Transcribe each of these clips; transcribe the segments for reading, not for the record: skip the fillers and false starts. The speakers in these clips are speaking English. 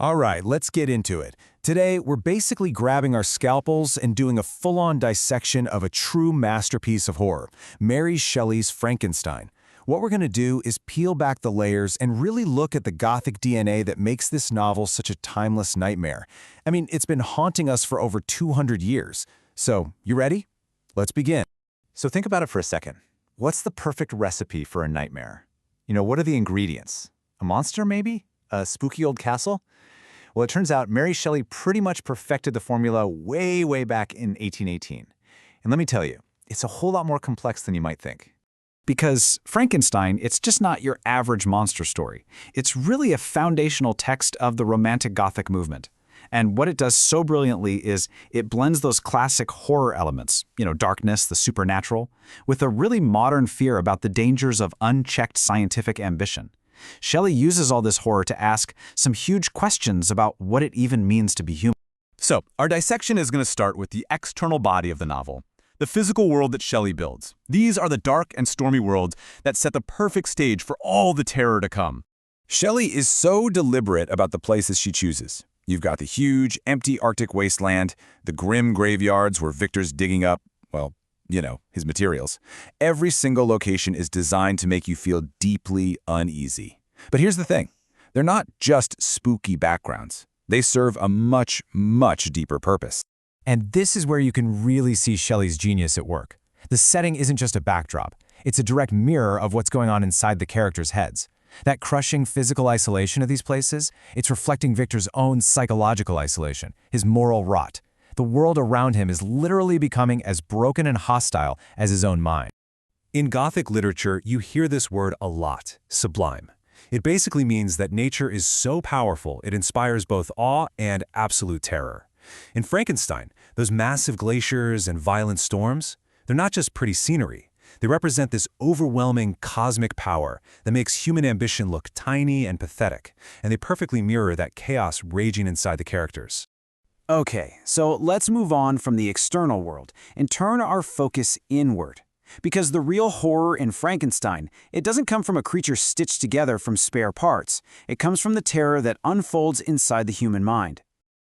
All right, let's get into it. Today, we're basically grabbing our scalpels and doing a full-on dissection of a true masterpiece of horror, Mary Shelley's Frankenstein. What we're going to do is peel back the layers and really look at the Gothic DNA that makes this novel such a timeless nightmare. I mean, it's been haunting us for over 200 years. So, you ready? Let's begin. So think about it for a second. What's the perfect recipe for a nightmare? What are the ingredients? A monster, maybe? A spooky old castle? Well, it turns out Mary Shelley pretty much perfected the formula way back in 1818. And let me tell you, it's a whole lot more complex than you might think. Because Frankenstein, it's just not your average monster story. It's really a foundational text of the Romantic Gothic movement. And what it does so brilliantly is it blends those classic horror elements, darkness, the supernatural, with a really modern fear about the dangers of unchecked scientific ambition. Shelley uses all this horror to ask some huge questions about what it even means to be human. So, our dissection is going to start with the external body of the novel, the physical world that Shelley builds. These are the dark and stormy worlds that set the perfect stage for all the terror to come. Shelley is so deliberate about the places she chooses. You've got the huge, empty Arctic wasteland, the grim graveyards where Victor's digging up, his materials. Every single location is designed to make you feel deeply uneasy. But here's the thing. They're not just spooky backgrounds. They serve a much deeper purpose. And this is where you can really see Shelley's genius at work. The setting isn't just a backdrop. It's a direct mirror of what's going on inside the characters' heads. That crushing physical isolation of these places, it's reflecting Victor's own psychological isolation, his moral rot. The world around him is literally becoming as broken and hostile as his own mind. In Gothic literature, you hear this word a lot, sublime. It basically means that nature is so powerful it inspires both awe and absolute terror. In Frankenstein, those massive glaciers and violent storms, they're not just pretty scenery. They represent this overwhelming cosmic power that makes human ambition look tiny and pathetic, and they perfectly mirror that chaos raging inside the characters. Okay, so let's move on from the external world and turn our focus inward. Because the real horror in Frankenstein, it doesn't come from a creature stitched together from spare parts. It comes from the terror that unfolds inside the human mind.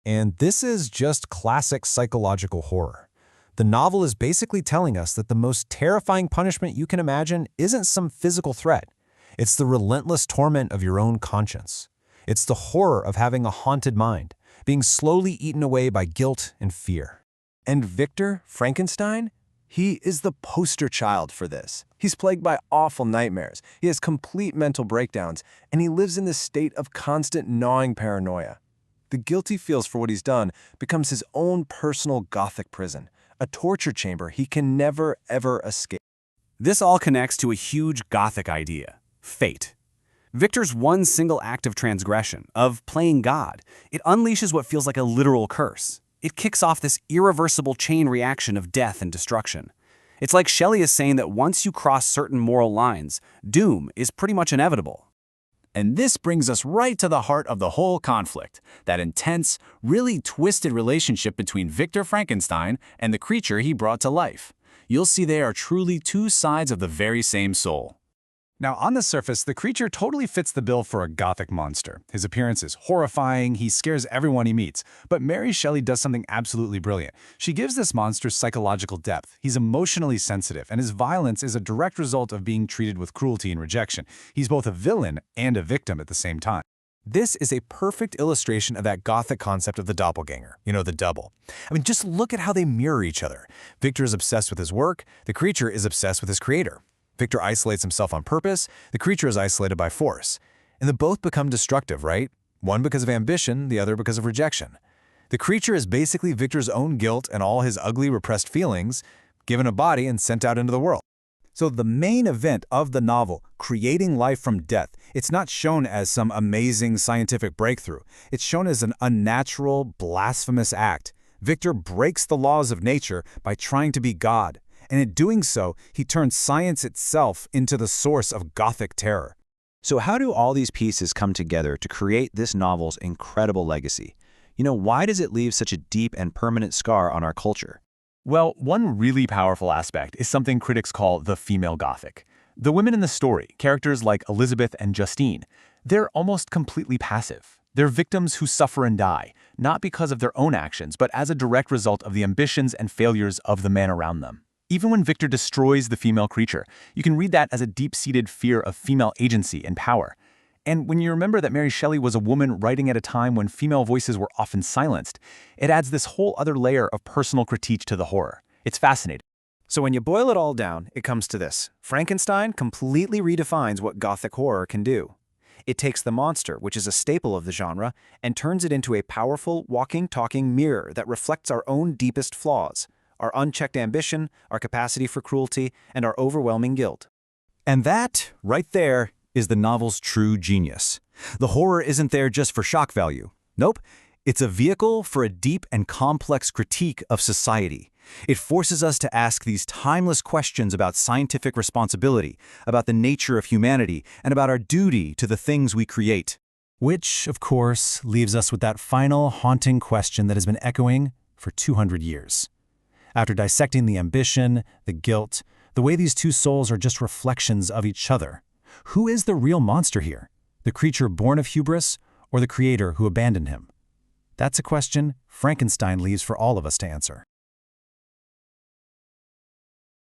And this is just classic psychological horror. The novel is basically telling us that the most terrifying punishment you can imagine isn't some physical threat. It's the relentless torment of your own conscience. It's the horror of having a haunted mind, being slowly eaten away by guilt and fear. And Victor, Frankenstein? He is the poster child for this. He's plagued by awful nightmares, he has complete mental breakdowns, and he lives in this state of constant gnawing paranoia. The guilt he feels for what he's done becomes his own personal Gothic prison, a torture chamber he can never, ever escape. This all connects to a huge Gothic idea, fate. Victor's one single act of transgression, of playing God, it unleashes what feels like a literal curse. It kicks off this irreversible chain reaction of death and destruction. It's like Shelley is saying that once you cross certain moral lines, doom is pretty much inevitable. And this brings us right to the heart of the whole conflict, that intense, really twisted relationship between Victor Frankenstein and the creature he brought to life. You'll see they are truly two sides of the very same soul. Now, on the surface, the creature totally fits the bill for a Gothic monster. His appearance is horrifying, he scares everyone he meets. But Mary Shelley does something absolutely brilliant. She gives this monster psychological depth. He's emotionally sensitive, and his violence is a direct result of being treated with cruelty and rejection. He's both a villain and a victim at the same time. This is a perfect illustration of that Gothic concept of the doppelganger, the double. I mean, just look at how they mirror each other. Victor is obsessed with his work, the creature is obsessed with his creator. Victor isolates himself on purpose, the creature is isolated by force. And they both become destructive, right? One because of ambition, the other because of rejection. The creature is basically Victor's own guilt and all his ugly, repressed feelings, given a body and sent out into the world. So the main event of the novel, creating life from death, it's not shown as some amazing scientific breakthrough. It's shown as an unnatural, blasphemous act. Victor breaks the laws of nature by trying to be God. And in doing so, he turns science itself into the source of Gothic terror. So how do all these pieces come together to create this novel's incredible legacy? Why does it leave such a deep and permanent scar on our culture? Well, one really powerful aspect is something critics call the female Gothic. The women in the story, characters like Elizabeth and Justine, they're almost completely passive. They're victims who suffer and die, not because of their own actions, but as a direct result of the ambitions and failures of the man around them. Even when Victor destroys the female creature, you can read that as a deep-seated fear of female agency and power. And when you remember that Mary Shelley was a woman writing at a time when female voices were often silenced, it adds this whole other layer of personal critique to the horror. It's fascinating. So when you boil it all down, it comes to this. Frankenstein completely redefines what Gothic horror can do. It takes the monster, which is a staple of the genre, and turns it into a powerful, walking, talking mirror that reflects our own deepest flaws, our unchecked ambition, our capacity for cruelty, and our overwhelming guilt. And that, right there, is the novel's true genius. The horror isn't there just for shock value. Nope, it's a vehicle for a deep and complex critique of society. It forces us to ask these timeless questions about scientific responsibility, about the nature of humanity, and about our duty to the things we create. Which, of course, leaves us with that final haunting question that has been echoing for 200 years. After dissecting the ambition, the guilt, the way these two souls are just reflections of each other, who is the real monster here? The creature born of hubris, or the creator who abandoned him? That's a question Frankenstein leaves for all of us to answer.